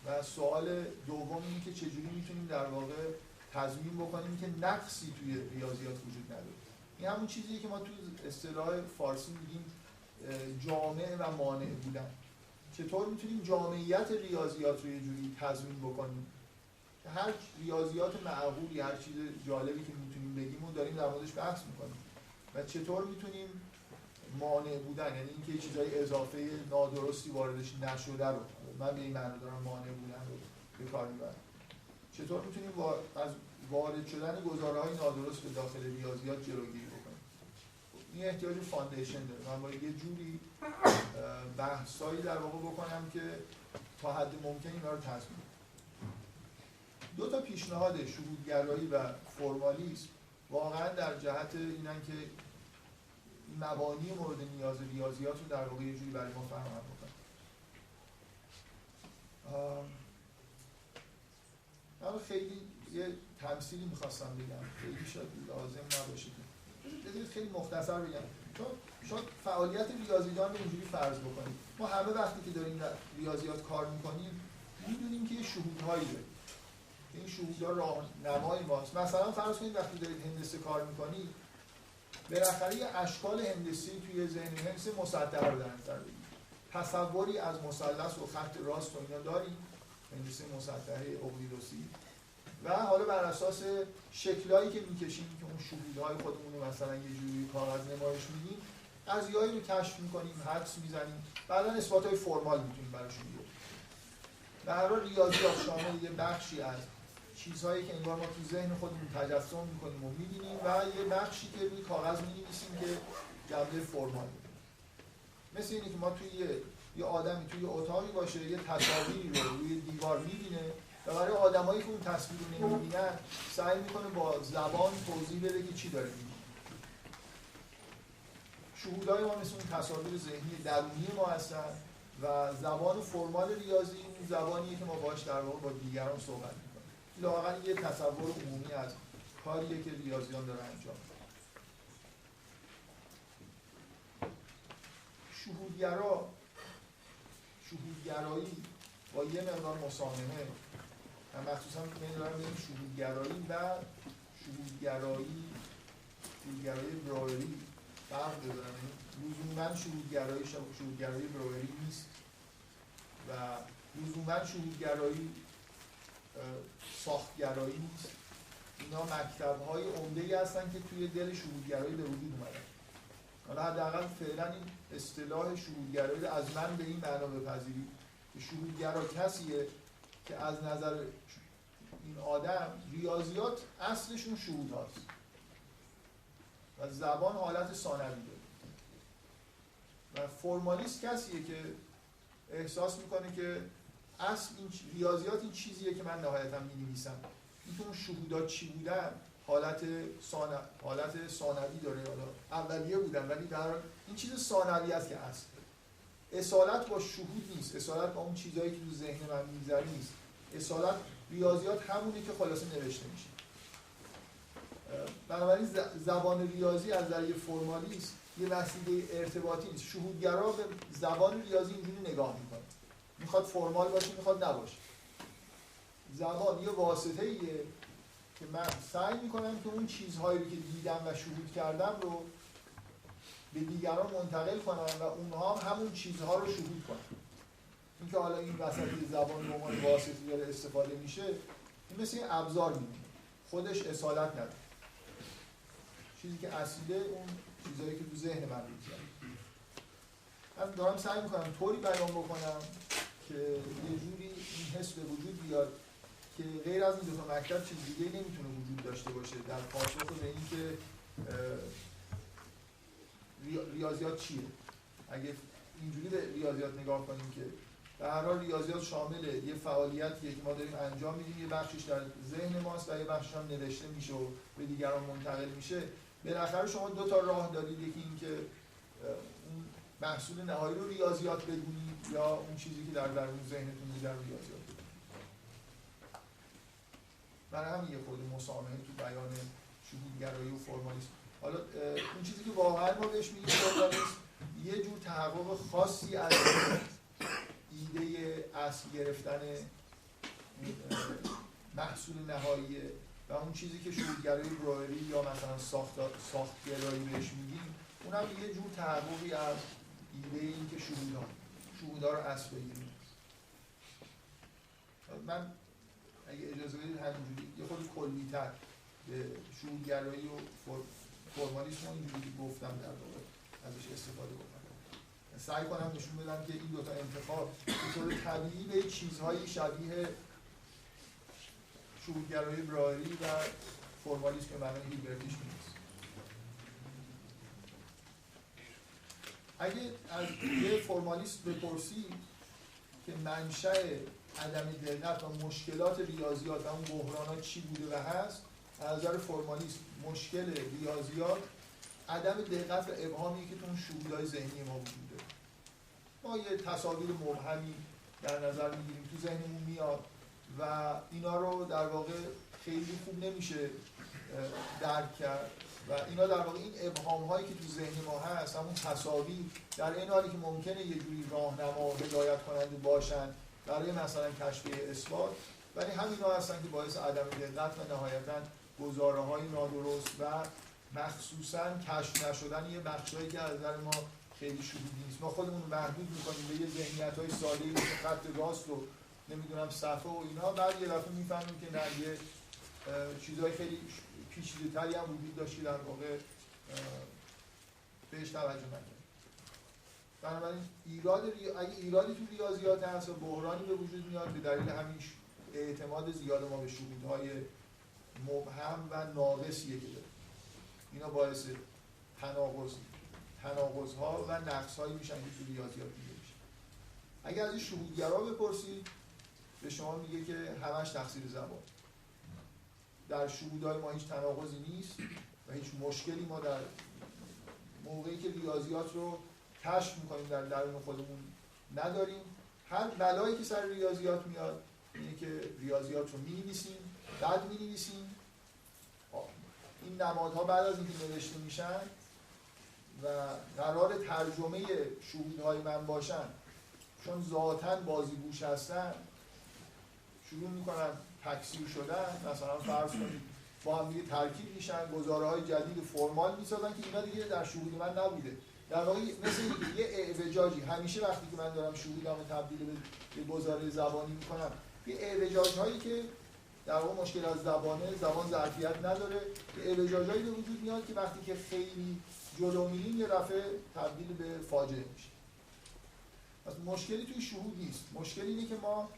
و سوال دوم اینه که چجوری می‌تونیم در واقع تضمین بکنیم که نقصی توی ریاضیات وجود نداره. این همون چیزیه که ما تو اصطلاح فارسی میگیم جامع و مانع بودن. چطور میتونیم جامعیت ریاضیات رو یه جوری تضمین بکنیم که هر ریاضیات معقولی، هر چیز جالبی که میتونیم بگیم و داریم در موردش بحث میکنیم، و چطور میتونیم مانع بودن، یعنی اینکه چیزای اضافه نادرستی واردش نشده رو، من به این معنی دارم مانع بودن رو به کار میبرم، چطور میتونیم از وارد شدن گزاره‌های نادرست به داخل ریاضیات جلوگیری بکنیم. این احتیاج فاندیشن داره. من باید یه جوری بحثایی در واقع بکنم که تا حد ممکن اینا رو تضمین کنم. دو تا پیشنهاد شهودگرایی و فرمالیسم واقعا در جهت اینن که مبانی مورد نیاز ریاضیات رو در واقع یه جوری برای ما فراهم بکنن. من خیلی یه تمثیلی میخواستم بگم، خیلی شاید لازم نباشه. بذارید خیلی مختصر بگم. چون شاید فعالیت ریاضیدان رو اینجوری فرض بکنیم. ما همه وقتی که داریم ریاضیات کار میکنیم میدونیم که یه شهودهایی داریم. این شهودها راهنمای ماست. مثلا فرض کنید وقتی دارید هندسه کار میکنید بالاخره یه اشکال هندسی توی ذهن هندسه مسطحه رو در نظر بگیرید. تصوری از مثلث و خط راست و اینا داریم، هندسه مسطحه اقلیدوسی، و حالا بر اساس شکلایی که میکشیم که اون شهودهای خودمون رو مثلا یه جوری کاغذ نمایش میدیم، قضیه‌ای رو کشف میکنیم، حدس میزنیم، بعدا اثبات‌های فرمال میتونیم براشون بیاریم. به هر حال ریاضیات شامل یه بخشی از چیزهایی که انگار ما تو ذهن خودمون تجسم میکنیم و میبینیم و یه بخشی که روی کاغذ می‌نویسیم که جنبه فرمال داره. مثل اینه که ما توی یه آدمی توی اتاقی باشه، یه تصاویری رو روی دیوار می‌بینه و برای آدمایی که اون تصویر رو نمی‌بینن سعی می‌کنه با زبان توضیح بده که چی داره می‌بینه. شهودهای ما مثل اون تصاویر ذهنی درونی ما هستن و زبان فرمال ریاضی اون زبانیه که ما باهاش در واقع با دیگران صحبت می‌کنیم. لااقل یه تصور عمومی از کاریه که ریاضیان داره انجام می‌دن. شهودگرایی با یه مقدار مسامحه، مخصوصا من دارم بگم شهودگرایی و شهودگرایی براوری فرق دارن. لزوماً شهودگرایی براوری نیست و لزوماً شهودگرایی ساختگرایی نیست. اینا مکتب‌های عمده‌ای هستن که توی دل شهودگرایی به وجود اومدن. حالا حداقل فعلا این اصطلاح شهودگرایی از من به این معنا بپذیرید که شهودگرا کسیه که از نظر این آدم ریاضیات اصلشون شهود هاست و زبان حالت ثانوی داره، و فرمالیست کسیه که احساس میکنه که اصل این ریاضیات این چیزیه که من نهایتا می‌نویسم. اینکه اون شهودا چی بودن حالت ثانوی داره، حالا اولیه بودن ولی در این چیز ثانوی است که اصل. اصالت با شهود نیست، اصالت با اون چیزایی که تو ذهن من می‌گذره نیست. اصالت ریاضیات همونی که خلاصه نوشته میشه. بنابراین زبان ریاضی از نظر فرمالیست یه وسیله ارتباطی نیست. شهودگرا به زبان ریاضی اینجوری نگاه میکنه، میخواد فرمال باشه میخواد نباشه. زبان یه واسطه‌ایه که من سعی میکنم که اون چیزهایی رو که دیدم و شهود کردم رو به دیگران منتقل کنم و اونها هم همون چیزها رو شهود کنن. اینکه حالا این وسط زبان به عنوان واسطه داره استفاده میشه، این مثل یه ابزار میمونه، خودش اصالت نداره. چیزی که اصیله اون چیزایی که تو ذهن من میگذره. من دارم سعی میکنم طوری بیان بکنم که یه جوری این حس به وجود بیاد که غیر از این دو تا مکتب چیز دیگه‌ای نمیتونه وجود داشته باشه در پاسخ به اینکه ریاضیات چیه. اگه اینجوری به ریاضیات نگاه کنیم که به هر حال ریاضیات شامل یه فعالیتیه که ما داریم انجام میدیم، یه بخشش در ذهن ماست و یه بخشش هم نوشته میشه و به دیگران منتقل میشه. بالاخره شما دو تا راه دارید، یکی این که اون محصول نهایی رو ریاضیات بدونید یا اون چیزی که در درون ذهنتون در ریاضیات بدونید. برای همین یه خود مسامحه تو بیان شهودگرایی و فرمالیسم. حالا اون چیزی که واقعا ما بهش میگیم فرمالیسم یه جور تحقق خاصی از ایده اصل گرفتن محصول نهایی و اون چیزی که شهودگرایی براوری یا مثلا ساختگرایی بهش میگیم، اونم یه جور تحققی از ایده این که شهودها رو اصل بگیریم. من اگه اجازه بدید همینجوری یه خود کلی‌تر به شهودگرایی و فرمالیسم اینجوری گفتم در واقع ازش استفاده بکنم. سعی کنم نشون بدم که این دوتا انتخاب به طور طبیعی به چیزهایی شبیه شهودگرایی براوری و فرمالیسم که معنی هیلبرتیش نیست. اگه از یه فرمالیست بپرسی که منشأ عدم دقت و مشکلات ریاضیات و اون بحرانات چی بوده و هست، از نظر فرمالیست مشکل ریاضیات عدم دقت و ابهامی که تو اون شهودهای ذهنی ما وجود داره. ما یه تصاویر مبهمی در نظر میگیریم، تو ذهنمون میاد و اینا رو در واقع خیلی خوب نمیشه درک کرد و اینا در واقع این ابهام هایی که تو ذهن ما هست، همون تصاویر در این حالی که ممکنه یه جوری راهنما و هدایت کننده باشن برای مثلا کشف اثبات، ولی همینا هستن که باعث عدم دقت و نهایتاً گزاره‌های نادرست و مخصوصاً کشف نشدن یه بخشایی که از نظر ما خیلی شهودی نیست. ما خودمون رو محدود می‌کنیم به یه ذهنیت‌های ساده‌ای مثل خط راست و نمیدونم صفحه و اینا، بعد یه دفعه می‌فهمیم که نه، یه چیزای خیلی پیچیده‌تری هم وجود داشت در واقع بهش توجه نکردیم. بنابراین اگه ایرادی تو ریاضیات هست و بحرانی به وجود میاد به دلیل همین اعتماد زیاد ما به شهودهای مبهم و ناقصیه که داره. اینا باعث تناقض‌ها و نقص‌هایی میشن که تو ریاضیات دیده میشه. اگر از شهودگرا بپرسید به شما میگه که همش تقصیر زبان. در شهودهای ما هیچ تناقضی نیست و هیچ مشکلی ما در موقعی که ریاضیات رو کشف میکنیم در درون خودمون نداریم. هر بلایی که سر ریاضیات میاد اینه که ریاضیات رو می‌نویسیم، بعد می‌نویسیم، این نمادها بعد از اینکه نوشته میشن و قرار ترجمه شهودهای من باشن، چون ذاتاً بازیگوش هستن، شروع میکنن تکثیر شدن. مثلا فرض کنید با هم دیگه ترکیب میشن، گزاره‌های جدید فرمال میسازن که اینا دیگه در شهود من نبوده. در واقع مثل یه اعوجاجی، همیشه وقتی که من دارم شهودم رو تبدیل به گزاره زبانی میکنم، یه اعوجاج‌هایی که در واقع مشکل از زبان ظرفیت نداره، یه اعوجاج‌هایی به وجود میاد که وقتی که خیلی جلو میریم یه دفعه تبدیل به فاجعه میشه. پس مشکلی توی شهود نیست. مشکل اینه که ما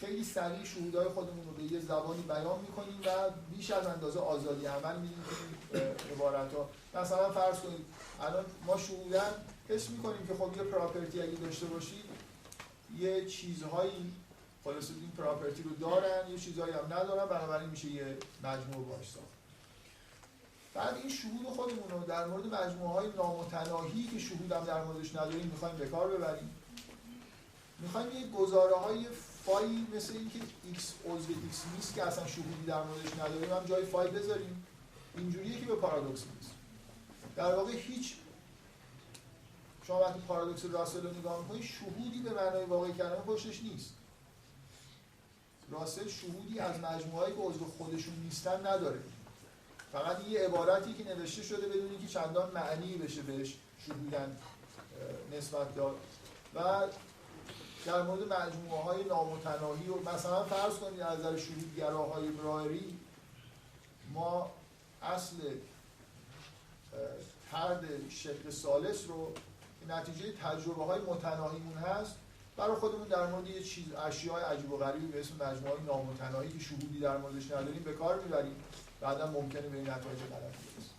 خیلی سریع شهودهای خودمون رو به یه زبانی بیان میکنیم و بیش از اندازه آزادی عمل میدیم که عبارت‌ها. مثلا فرض کنید الان ما شهوداً حس میکنیم که خب یه پراپرتی اگه داشته باشید یه چیزهایی خلاص این پراپرتی رو دارن، یه چیزهایی هم ندارن، بنابراین میشه یه مجموعه باش ساخت. بعد این شهود خودمون رو در مورد مجموعه‌های نامتناهی که شهود هم در موردش نداریم میخوایم به کار ببریم. میخوایم یه گزاره‌های فای مثل اینکه x عضو x نیست که اصلا شهودی در موردش نداریم هم جای فای بذاریم، اینجوریه که به پارادوکس نیست. در واقع هیچ، شما وقتی پارادوکس راسل رو نگاه می‌کنید شهودی به معنای واقعی کلمه پشتش نیست. راسل شهودی از مجموعه‌ای که عضو خودشون نیستن نداره، فقط یه عبارتی که نوشته شده بدون اینکه چندان معنی بشه بهش شهودن نسبت داد. و در مورد مجموعه‌های نامتناهی و مثلا فرض کنید از نظر شهودگراهای برایری ما اصل طرد شکل ثالث رو که نتیجه تجربه‌های متناهیمون هست برای خودمون در مورد یه چیز اشیاء عجیب و غریبی به اسم مجموعه‌های نامتناهی که شهودی در موردش نداریم به کار می‌بریم، بعدا ممکنه به این نتایج غلط برسیم.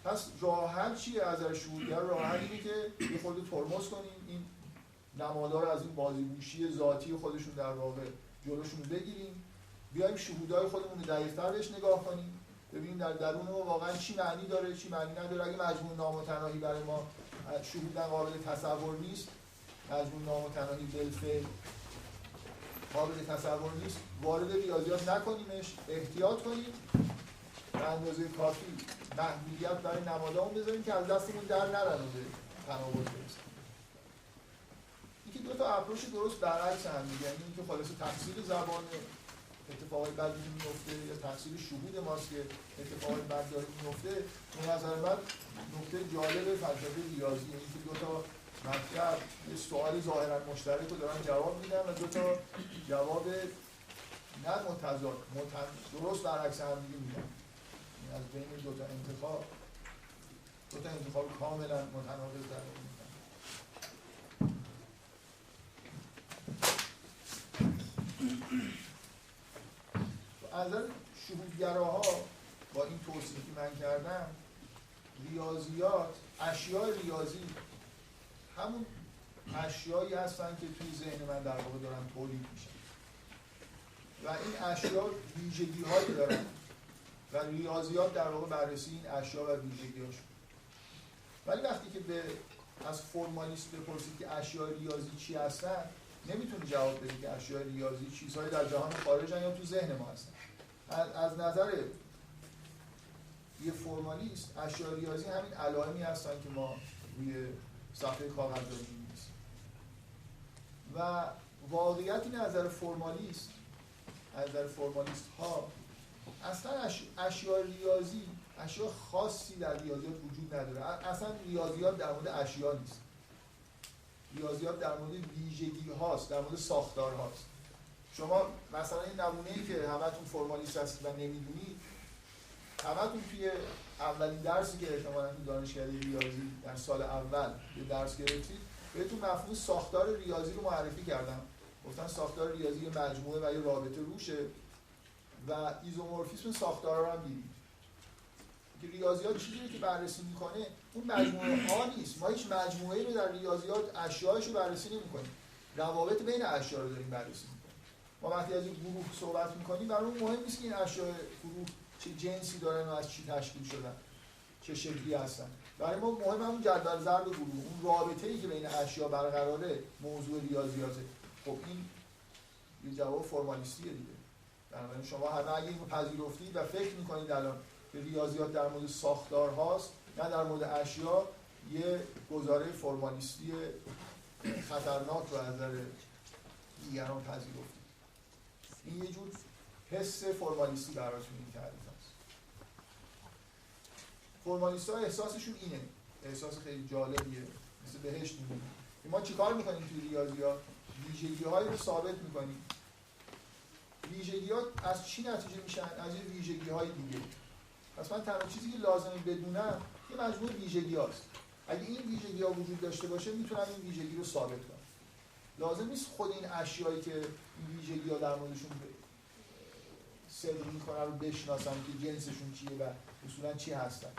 پس راه حل چیه از نظر شهودگر؟ راه حل اینه که یه خورده ترمز کنیم، این نمادها رو از این بازیگوشی ذاتی خودشون در واقع جلوشون بگیریم، بیایم شهودای خودمون رو دقیق‌تر بهش نگاه کنیم، ببینیم در درون ما واقعا چی معنی داره چی معنی نداره. اگه مجموع نامتناهی برای ما شهودن قابل تصور نیست، مجموع نامتناهی بالفعل قابل تصور نیست، وارد ریاضیات نکنیمش، احتیاط کنیم، به اندازه کافی محدودیت برای نمادامون بذاریم که از دستمون در نرن و به تناول برسیم. اینکه دو تا اپروچ درست برعکس هم دیگه، یعنی اینکه خلاصه تفسیر زبان اتفاقای بدی میفته یا تفسیر شهود ماست که اتفاقای بد داره میفته. به نظر من نکته جالب فلسفه ریاضی اینه که دو تا مطلب یه سوال ظاهرا مشترک رو دارن جواب میدن و دو تا جواب نه متضاد درست برعکس هم دیگه میدن. از بین دو تا انتخاب کاملا متناقض در میدن. از نظر شهودگراها با این توصیفی که من کردم، ریاضیات، اشیاء ریاضی همون اشیایی هستن که توی ذهن من در واقع دارن تولید میشن و این اشیاء ویژگی‌هایی دارن و ریاضیات در واقع بررسی این اشیاء و ویژگی‌هاشون. ولی وقتی که از فرمالیست بپرسید که اشیاء ریاضی چی هستن، نمیتونه جواب بده که اشیاء ریاضی چیزهایی در جهان خارجن یا تو ذهن ما هستن. از نظر یه فرمالیست اشیاء ریاضی همین علائمی هستن که ما روی صفحه کاغذ داریم می‌نویسیم. و واقعیت این از نظر فرمالیست ها اصلا اشیاء ریاضی اشیاء خاصی در ریاضیات وجود نداره. اصلا ریاضیات در مورد اشیاء نیست. ریاضیات در مورد ویژگی هاست، در مورد ساختار هاست. شما مثلا این نمونه‌ای که همتون فرمالیست هستید و نمیدونید، همتون توی اولین درسی که احتمالاً تو دانشکده ریاضی در سال اول یه درس گرفتید، بهتون مفهوم ساختار ریاضی رو معرفی کردم. گفتن ساختار ریاضی یه مجموعه و یه رابطه روشه و ایزومورفیسم ساختارا رو هم دیدید. که ریاضیات چیزی که بررسی میکنه اون مجموعه ها نیست. ما هیچ مجموعه‌ای رو در ریاضیات اشیاءش رو بررسی نمی‌کنیم. روابط بین اشیاء رو داریم بررسی می‌کنیم. ما وقتی از این گروه صحبت می‌کنیم برامون مهم نیست که این اشیاء گروه چه جنسی دارن و از چی تشکیل شدن، چه شکلی هستن. برای ما مهم همون جدول ضرب گروه، اون رابطه‌ای که بین اشیاء برقراره موضوع ریاضیاته. خب این یه جواب فرمالیستیه دیگه. بنابراین شما همه اگه اینو پذیرفتید و فکر می‌کنید الان به ریاضیات در مورد ساختار هاست نه در مورد اشیاء، یه گزاره فرمالیستی خطرناک رو از نظر دیگران پذیرفتید. این یه جور حس فرمالیستی براتون این تعریف هست. فرمالیست ها احساسشون اینه، احساس خیلی جالبیه، مثل بهشت می‌مونه. ما چیکار می‌کنیم توی ریاضیات؟ ویژگی‌هایی رو ثابت می‌کنیم. ویژگی‌ها از چی نتیجه میشن؟ از یه ویژگی‌های دیگه. پس من تنها چیزی که لازمه بدونم یه مجموعه ویژگی‌هاست. اگه این ویژگی‌ها وجود داشته باشه میتونم این ویژگی رو ثابت کنم. لازم نیست خود این اشیایی که این ویژگی‌ها در موردشون صدق می‌کنن رو بشناسم که جنسشون چیه و اصولاً چی هستن.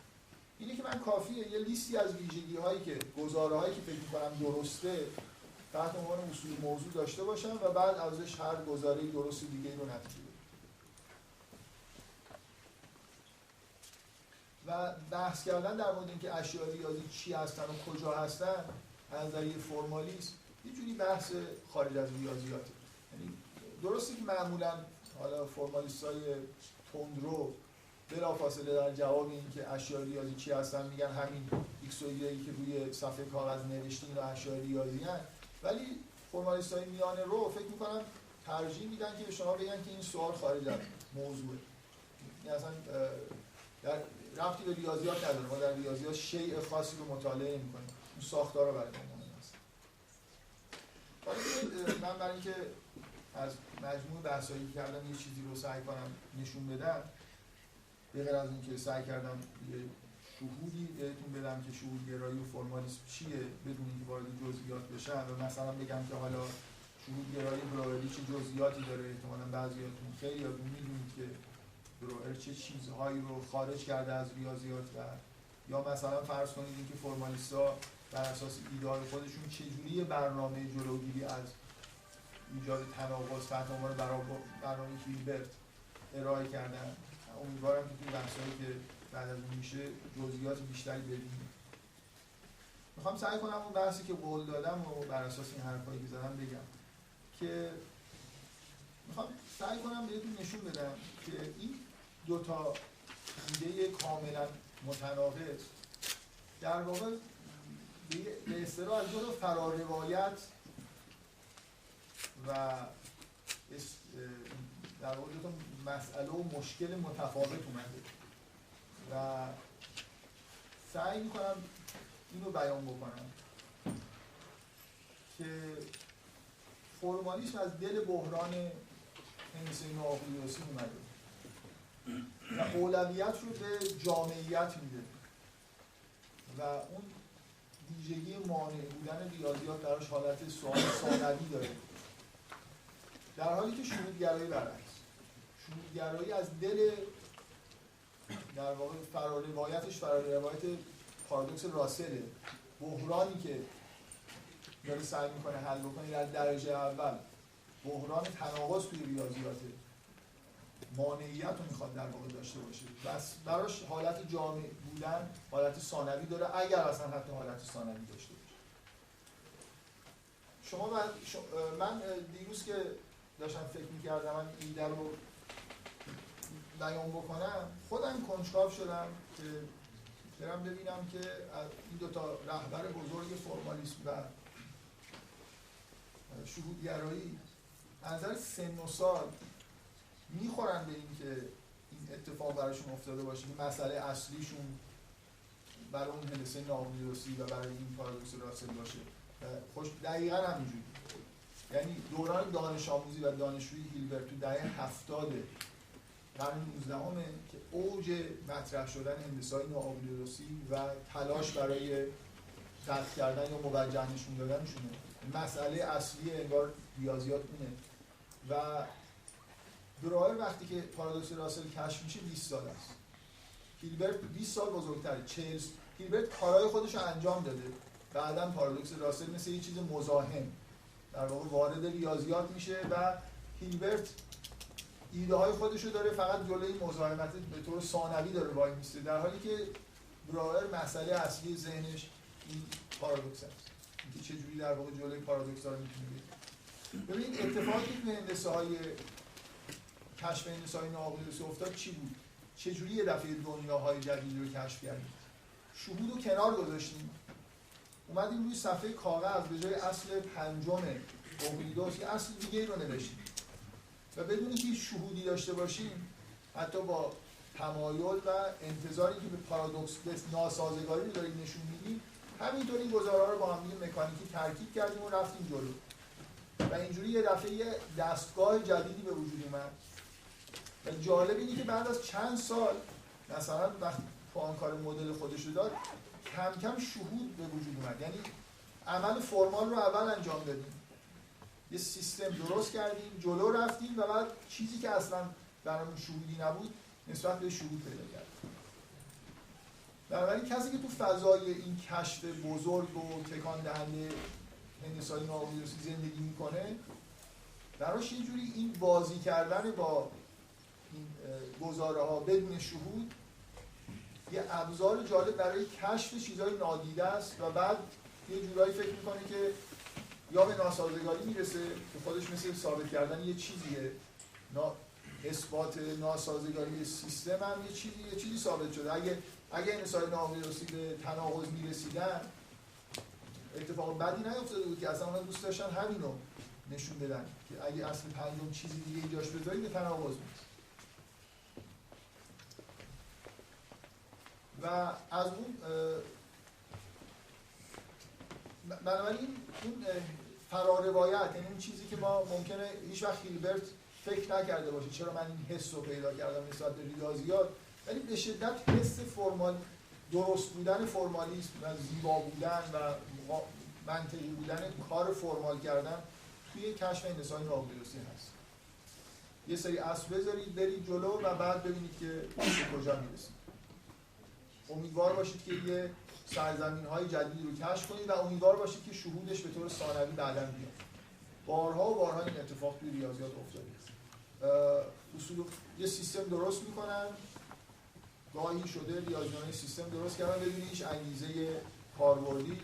اینه که من کافیه یه لیستی از ویژگی‌هایی که گزاره‌هایی که فکر می‌کنم درسته تحت عنوان اصول موضوع داشته باشم و بعد ازش هر گزاره درست دیگه رو نتیجه بدم. و بحث کردن در مورد اینکه اشیاء ریاضی چی هستن و کجا هستن از نظر فرمالیست یه جوری بحث خارج از ریاضیاته. یعنی درسته که معمولا حالا فرمالیستای تندرو بلافاصله در جواب این که اشیاء ریاضی چی هستن میگن همین ایکس و ایگرگی که روی صفحه کاغذ نوشتین و اشیاء ریاضی هستن، ولی فرمالیستای میانه رو فکر میکنم ترجیح میدن که به شما بگن که این سوال خارج از موضوعه، یعنی اصلا در ربطی به ریاضیات نداره، ما در ریاضیات شیء خاصی رو مطالعه نمی‌کنیم، اون ساختارا برای ما مهم است. من برای اینکه از مجموع بحثایی که کردم یه چیزی رو سعی کنم نشون بدم، به غیر از اینکه سعی کردم یه شهودی بهتون بدم که شهودگرایی و فرمالیسم چیه بدون اینکه وارد جزئیات بشم و مثلا بگم که حالا شهودگرایی براوری چه جزئیاتی داره، احتمالاً بعضیاتون خیلیاتون میدونید که براور چه چیزهایی رو خارج کرده از ریاضیات و یا مثلا فرض کنید اینکه فرمالیستا بر اساس ایده‌های خودشون چجوری برنامه جلوگیری از ایجاد تناقض تحت عنوان برنامه هیلبرت ارائه کردن. امیدوارم که توی بحثایی که بعد از اون میشه جزئیات بیشتری ببینیم. میخوام سعی کنم اون بحثی که قول دادم و بر اساس این حرفایی که زدم بگم که میخوام سعی کنم بهتون نشون بدم که این دو تا ایده کاملا متناقض در واقع به اصطلاح از دو تا فراروایت و در واقع دو تا مسئله و مشکل متفاوت اومده و سعی میکنم اینو بیان بکنم که فرمالیسم از دل بحران هندسه نوآقلیوسی اومده و اولویت رو به جامعیت میده و اون ویژگی مانع بودن ریاضیات براش حالت سوال ثانوی داره، در حالی که شهودگرایی برعکس. شهودگرایی از دل در واقع فراروایت پارادوکس راسله، بحرانی که داره سعی میکنه حل بکنه در درجه اول بحران تناقض توی ریاضیاته، مانعیت رو میخواد در واقع داشته باشه، بس براش حالت جامع بودن حالت ثانوی داره، اگر اصلا حتی حالت ثانوی داشته باشه. من دیروز که داشتم فکر میکردم من ایده رو بیان بکنم خودم کنجکاو شدم که برم ببینم که این دوتا رهبر بزرگ فرمالیسم و شهودگرایی از نظر سن و سال میخورن به این که این اتفاق براشون افتاده باشه که مسئله اصلیشون برای اون هندسه ناقلیوسی و برای این پارادوکس راسل باشه. خوش دقیقاً همینجوری، یعنی دوران دانش آموزی و دانشجویی هیلبرت تو دهه 70 قرن 19 که اوج مطرح شدن هندسه‌های ناقلیوسی و تلاش برای تحقیق کردن یا موجه نشون دادنشونه. مسئله اصلی انگار ریاضیات اونه و براور وقتی که پارادوکس راسل کشف میشه 20 سال است. هیلبرت 20 سال بزرگتره. هیلبرت کارهای خودش رو انجام داده، بعداً پارادوکس راسل مثل یه چیز مزاحم در واقع وارد ریاضیات میشه و هیلبرت ایده های خودش رو داره، فقط جلوی مزاحمت به طور ثانوی داره وای میسته، در حالی که براور مسئله اصلی ذهنش این پارادوکس است، اینکه چجوری در واقع جلوی پارادوکس ها رو میتونه بگیره. ببینید اتفاقی که هندسه های کشف هندسه های ناقلیوسی افتاد چی بود؟ چجوری یه دفعه دنیاهای جدید رو کشف کردیم؟ شهود رو کنار گذاشتیم، اومدیم روی صفحه کاغذ به جای اصل پنجم اوکلیدوس یه اصل دیگه رو نوشتیم و بدون اینکه شهودی داشته باشیم، حتی با تمایل و انتظاری که به پارادوکس ناسازگاری رو داریم نشون میدیم، همینطوری گزاره‌ها رو با هم دیگه مکانیکی ترکیب کردیم و رفتیم جلو و اینجوری یه دفعه یه دستگاه جدیدی به وجود اومد. و جالب اینه که بعد از چند سال مثلا وقتی پوانکار مدل خودش رو داد کم کم شهود به وجود اومد، یعنی عمل فرمال رو اول انجام دادیم، یه سیستم درست کردیم، جلو رفتیم و بعد چیزی که اصلا برامون شهودی نبود نسبت به شهود پیدا کردیم. بنابراین کسی که تو فضای این کشف بزرگ و تکان دهنده هندسه‌های ناقلیوسی زندگی میکنه، براش یه جوری این بازی کردن با این گزاره ها بدون شهود یه ابزار جالب برای کشف چیزهای نادیده است و بعد یه جورایی فکر میکنه که یا به ناسازگاری میرسه که خودش مثل ثابت کردن یه چیزیه، اثبات ناسازگاری سیستم هم یه چیزی ثابت شده. اگه این مسائل ناقصی به تناقض میرسیدن اتفاق بدی نیفتاده بود که اصلا اونا دوست داشتن همینو نشون بدن که اگه اصل پنجم چیزی دیگه جاش بذاری به تناقض میرسه. و از اون بنابراین اون فراروایت، یعنی اون چیزی که ما ممکنه هیچ وقت هیلبرت فکر نکرده باشه چرا من این حس رو پیدا کردم نسبت به ریاضیات، ولی به شدت حس فرمال درست بودن فرمالیسم و زیبا بودن و منطقی بودن کار فرمال کردن توی کشف هندسه‌های ناقوسی هست. یه سری اصل بذارید برید جلو و بعد ببینید که به کجا میرسید. امیدوار باشید که یه سرزمین‌های جدید رو کشف کنید و امیدوار باشید که شهودش به طور ثانوی بعداً بیاد. بارها و بارها این اتفاق توی ریاضیات افتاده. اصول یه سیستم درست میکنن، گاهی شده ریاضی‌دانای سیستم درست کردن بدون هیچ انگیزه کاربردی،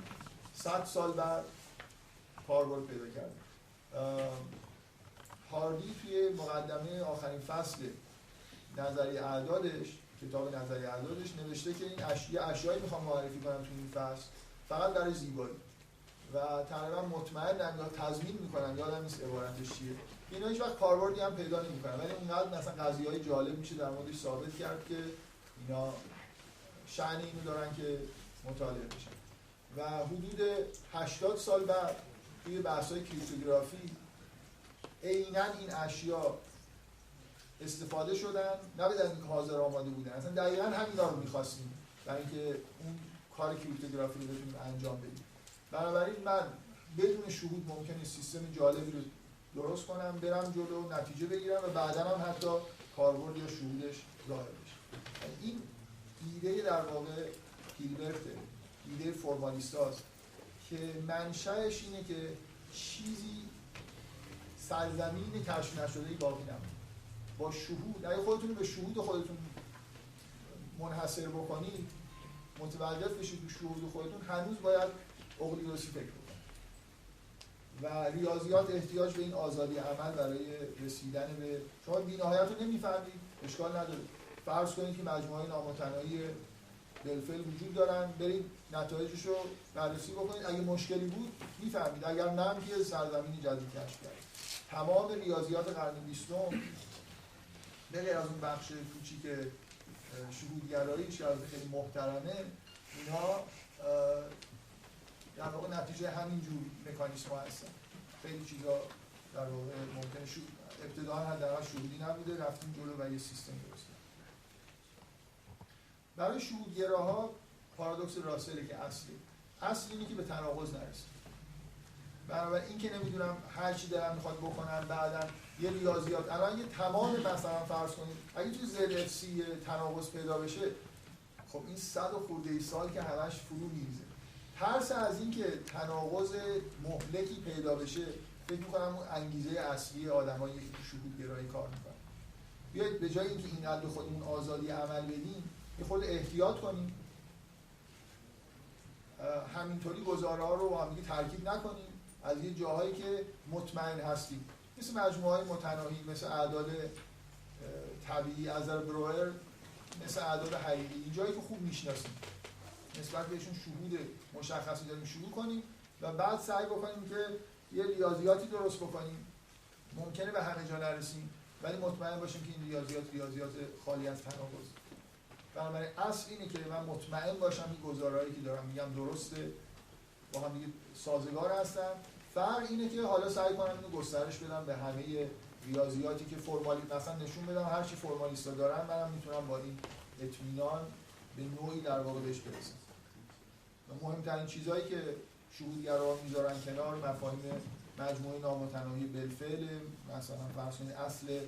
100 سال بعد کاربرد پیدا کردن. هاردی توی مقدمه آخرین فصل نظریه اعدادش، کتاب نظریه اعدادش نوشته که این اشیایی میخوام معرفی کنم توی این فصل فقط برای زیبایی و تقریبا مطمئنم یا تضمین میکنم، یادم نیست عبارتش چیه، اینا هیچ وقت کاربردی هم پیدا نمیکنن، ولی اونقدر مثلا قضیه‌های جالب میشه در موردش ثابت کرد که اینا شأن اینو دارن که مطالعه بشن. و حدود 80 سال بعد توی بحث‌های کریپتوگرافی عیناً این اشیا استفاده شدن، نه به دلیل اینکه حاضر آماده بودن، اصلا دقیقاً همینا رو می‌خواستیم برای اینکه اون کار کریپتوگرافی رو بتونیم انجام بدیم. بنابراین من بدون شهود ممکنه سیستم جالبی رو درست کنم، برم جلو، نتیجه بگیرم و بعداً هم حتی کاربرد یا شهودش ظاهر بشه. این ایده در واقع هیلبرته، ایده فرمالیستاست که منشأش اینه که چیزی سرزمین کشف نشده‌ای باقی نمونه. با شهود، اگه خودتون به شهود خودتون منحصر بکنید، متوقف بشید تو شهود خودتون، هنوز باید اقلیدوسی فکر بکنید. و ریاضیات احتیاج به این آزادی عمل برای رسیدن به شما بی‌نهایت رو نمی‌فهمید، اشکال نداره. فرض کنید که مجموعه نامتناهی بالفعل وجود دارن، برید نتایجش رو بررسی بکنید، اگه مشکلی بود می‌فهمید، اگر نه هم که سرزمینی جدید کشف کرد. تمام ریاضیات قرن 20 به غیر از اون بخش کوچیک شهودگراییش که خیلی محترمه، اینا در واقع نتیجه همین جور مکانیسم‌ها هستن. خیلی چیزا در واقع ممکنه ابتداً حداقل شهودی نبوده، رفتیم جلو و یه سیستم درست کردیم. برای شهودگراها پارادوکس راسله که اصل اینه که به تناقض نرسید. بنابراین این که نمیدونم هر چی دارن میخواد بکنن بعدن یه ریاضیات الان یه تمام مثلا فرض کنید اگه توی ZFC تناقض پیدا بشه، خب این 100 و خورده سال که همش فرو میریزه. ترس از این که تناقض مهلکی پیدا بشه فکر میکنم اون انگیزه اصلی آدمایی که شهودگرایی کار میکنن. بیایید به جای اینکه اینقدر به خودمون آزادی عمل بدیم یه خورده احتیاط کنیم، همینطوری گزاره‌ها رو با هم دیگه ترکیب نکنیم، از یه جاهایی که مطمئن هستیم مثل مجموعه‌های متناهی، مثل اعداد طبیعی از نظر بروئر، مثل اعداد حقیقی، این جایی که خوب میشناسیم نسبت بهشون شهود مشخصی داریم شروع کنیم و بعد سعی بکنیم که یه ریاضیاتی درست بکنیم. ممکنه به همه جا نرسیم ولی مطمئن باشیم که این ریاضیات خالی از تناقض. بنابراین اصل اینه که من مطمئن باشم این گزارهایی که دارم میگم درسته، با هم دیگه سازگار هستن. فرق اینه که حالا سعی کنم اینو گسترش بدم به همه ریاضیاتی که مثلا نشون بدم هر چی فرمالیستا دارن منم میتونم با این اطمینان به نوعی در واقع بهش برسم. و مهمترین چیزهایی که شهودگرا میذارن کنار مفاهیم مجموعه نامتناهی بالفعل، مثلا فرض کنید اصل